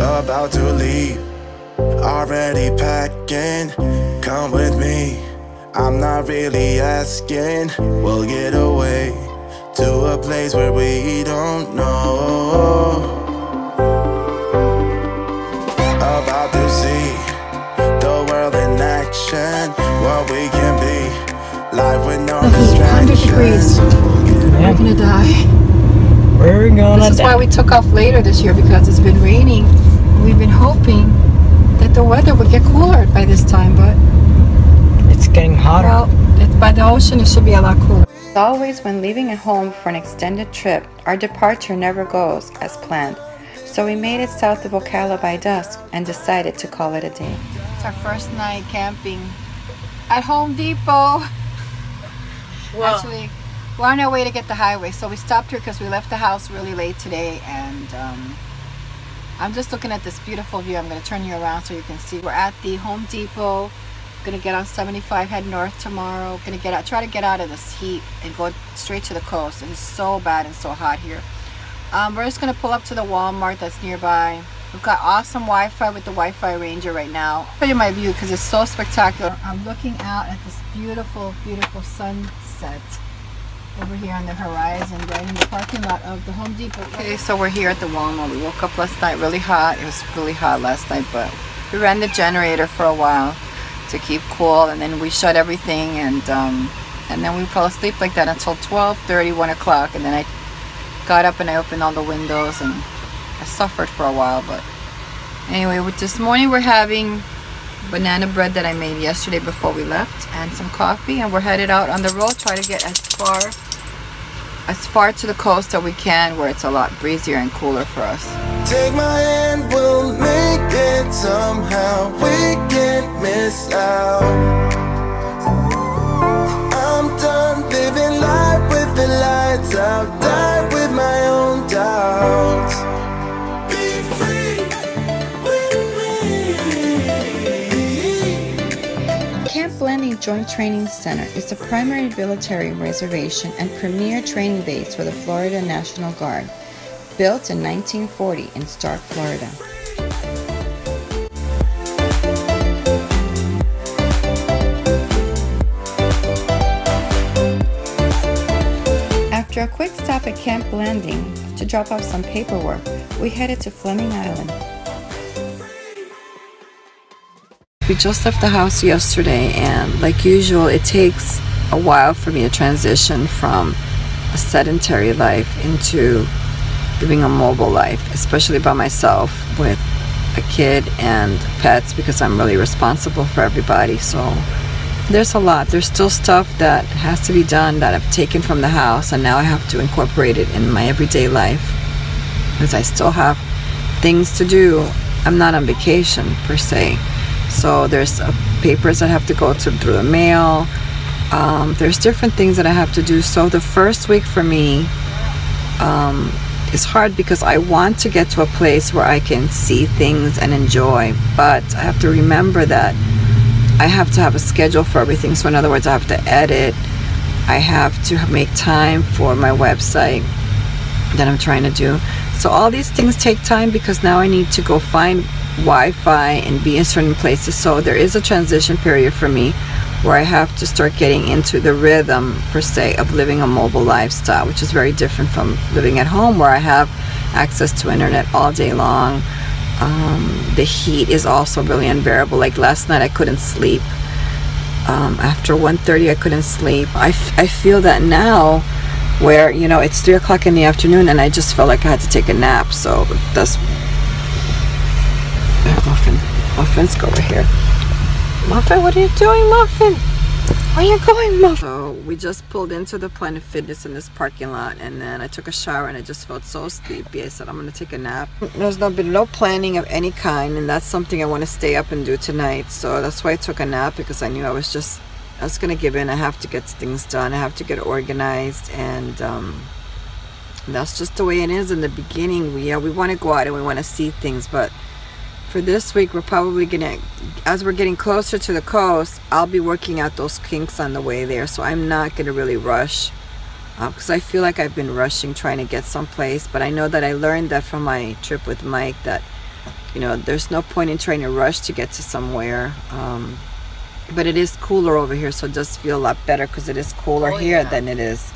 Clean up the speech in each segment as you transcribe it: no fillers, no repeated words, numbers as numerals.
about to leave, already packing. Come with me, I'm not really asking. We'll get away to a place where we don't know. About to see the world in action, what we can be, life with no distractions. 100 degrees. We're gonna die. We're gonna die. This is why we took off later this year, because it's been raining. We've been hoping that the weather would get cooler by this time, but it's getting hotter. Well, by the ocean it should be a lot cooler. As always, when leaving at home for an extended trip, our departure never goes as planned. So we made it south of Ocala by dusk and decided to call it a day. It's our first night camping at Home Depot. Well, actually, we're on our way to get the highway, so we stopped here because we left the house really late today, and I'm just looking at this beautiful view. I'm going to turn you around so you can see. We're at the Home Depot. Going to get on 75, head north tomorrow. Going to try to get out of this heat and go straight to the coast. It is so bad and so hot here. We're just going to pull up to the Walmart that's nearby. We've got awesome Wi-Fi with the Wi-Fi Ranger right now. I'll show you my view because it's so spectacular. I'm looking out at this beautiful, beautiful sunset over here on the horizon, right in the parking lot of the Home Depot. Okay, so we're here at the Walmart. We woke up last night really hot. It was really hot last night, but we ran the generator for a while to keep cool, and then we shut everything, and then we fell asleep like that until 12:30, 1 o'clock, and then I got up and I opened all the windows, and I suffered for a while. But anyway, this morning we're having banana bread that I made yesterday before we left, and some coffee, and we're headed out on the road, try to get as far to the coast that we can, where it's a lot breezier and cooler for us. Take my hand, we'll make it somehow. We can't miss out. I'm done living life with the lights out. Die with my own doubts. Be free with me. Camp Blanding Joint Training Center is the primary military reservation and premier training base for the Florida National Guard. Built in 1940 in Stark, Florida. After a quick stop at Camp Blanding to drop off some paperwork, we headed to Fleming Island. We just left the house yesterday, and like usual, it takes a while for me to transition from a sedentary life into living a mobile life, especially by myself with a kid and pets, because I'm really responsible for everybody. So there's a lot. There's still stuff that has to be done that I've taken from the house, and now I have to incorporate it in my everyday life because I still have things to do. I'm not on vacation per se, so there's papers that have to go through the mail. There's different things that I have to do. So the first week for me it's hard because I want to get to a place where I can see things and enjoy, but I have to remember that I have to have a schedule for everything. So in other words, I have to edit, I have to make time for my website that I'm trying to do. So all these things take time because now I need to go find Wi-Fi and be in certain places. So there is a transition period for me where I have to start getting into the rhythm, per se, of living a mobile lifestyle, which is very different from living at home, where I have access to internet all day long. The heat is also really unbearable. Like last night I couldn't sleep. After 1:30 I couldn't sleep. I feel that now, where, you know, it's 3 o'clock in the afternoon and I just felt like I had to take a nap. So that's Muffins, go over here. Muffin, what are you doing, Muffin? Where are you going, Muffin? So we just pulled into the Planet Fitness in this parking lot, and then I took a shower and I just felt so sleepy. I said I'm gonna take a nap. There's been no planning of any kind, and that's something I want to stay up and do tonight. So that's why I took a nap, because I knew I was gonna give in. I have to get things done. I have to get organized, and that's just the way it is in the beginning. We want to go out and we want to see things, but for this week we're probably gonna, as we're getting closer to the coast, I'll be working out those kinks on the way there. So I'm not gonna really rush, because I feel like I've been rushing trying to get someplace. But I know that I learned that from my trip with Mike, that you know, there's no point in trying to rush to get to somewhere. But it is cooler over here, so it does feel a lot better because it is cooler here than it is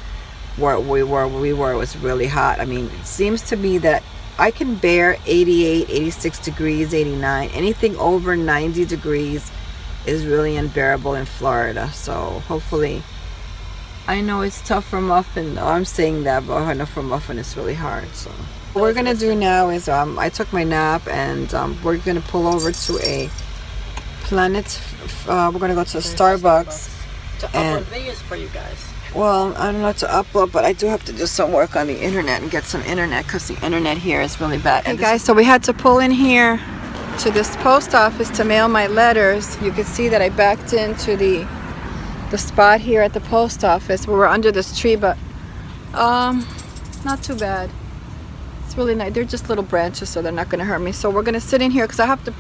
where we were. It was really hot. I mean, it seems to be that I can bear 88, 86 degrees, 89. Anything over 90 degrees is really unbearable in Florida. So hopefully, I know it's tough for Muffin. Oh, I'm saying that, but I know for Muffin it's really hard. So what we're gonna do now is I took my nap, and we're gonna pull over to a Planet. We're gonna go to Starbucks to upload videos for you guys. Well, I don't know to upload, but I do have to do some work on the internet and get some internet because the internet here is really bad. Hey guys, so we had to pull in here to this post office to mail my letters. You can see that I backed into the spot here at the post office. We were under this tree, but not too bad. It's really nice. They're just little branches, so they're not going to hurt me. So we're going to sit in here because I have to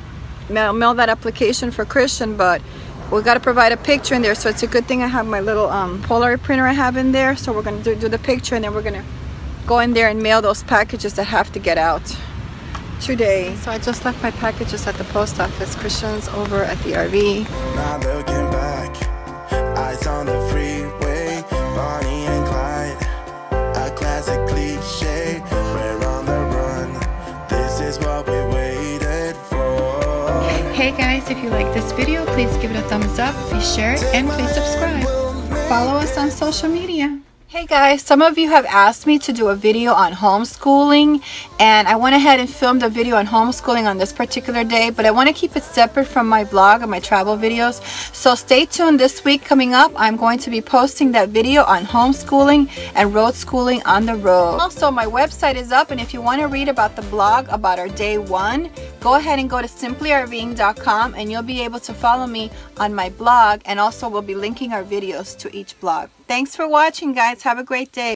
mail that application for Christian, but we got to provide a picture in there, so it's a good thing I have my little Polaroid printer I have in there. So we're going to do the picture, and then we're going to go in there and mail those packages that have to get out today. So I just left my packages at the post office. Christian's over at the RV. Not looking back, eyes on the freeway, Bonnie and Clyde, a classic cliche, we're on the run, this is what we waited for. Hey guys, if you like this video, please give it a thumbs up, please share it, and please subscribe. Follow us on social media. Hey guys, some of you have asked me to do a video on homeschooling, and I went ahead and filmed a video on homeschooling on this particular day, but I want to keep it separate from my vlog and my travel videos. So stay tuned. This week coming up, I'm going to be posting that video on homeschooling and road schooling on the road. Also, my website is up, and if you want to read about the blog about our day one, go ahead and go to simplyrving.com, and you'll be able to follow me on my blog, and also we'll be linking our videos to each blog. Thanks for watching, guys. Have a great day.